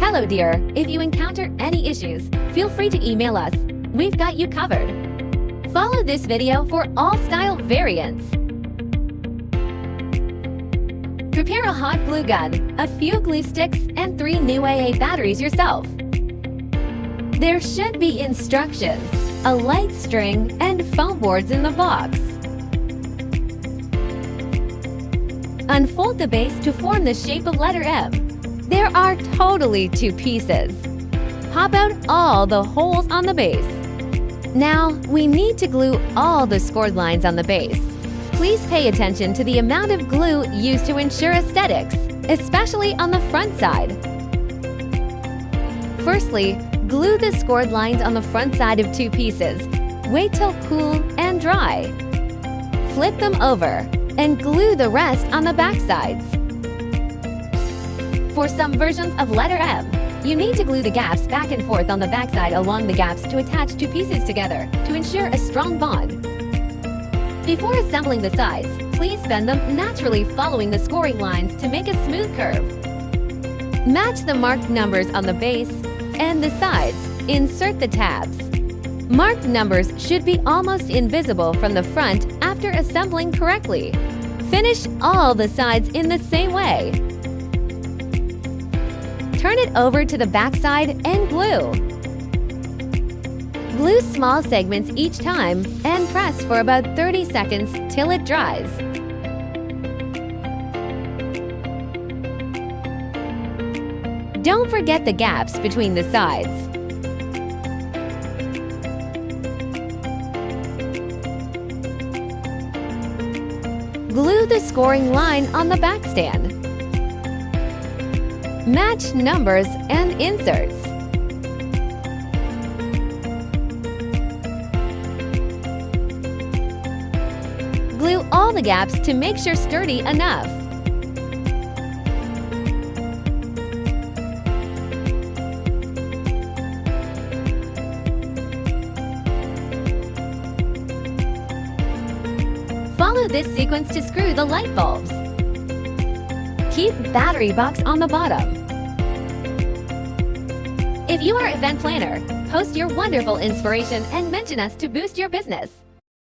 Hello dear, if you encounter any issues, feel free to email us. We've got you covered. Follow this video for all style variants. Prepare a hot glue gun, a few glue sticks, and 3 new AA batteries yourself. There should be instructions, a light string, and foam boards in the box. Unfold the base to form the shape of letter M. There are totally 2 pieces. Pop out all the holes on the base. Now, we need to glue all the scored lines on the base. Please pay attention to the amount of glue used to ensure aesthetics, especially on the front side. Firstly, glue the scored lines on the front side of 2 pieces. Wait till cool and dry. Flip them over and glue the rest on the back sides. For some versions of letter M, you need to glue the gaps back and forth on the backside along the gaps to attach 2 pieces together to ensure a strong bond. Before assembling the sides, please bend them naturally following the scoring lines to make a smooth curve. Match the marked numbers on the base and the sides. Insert the tabs. Marked numbers should be almost invisible from the front after assembling correctly. Finish all the sides in the same way. Turn it over to the back side and glue. Glue small segments each time and press for about 30 seconds till it dries. Don't forget the gaps between the sides. Glue the scoring line on the back stand. Match numbers and inserts. Glue all the gaps to make sure sturdy enough. Follow this sequence to screw the light bulbs. Keep battery box on the bottom. If you are an event planner, post your wonderful inspiration and mention us to boost your business.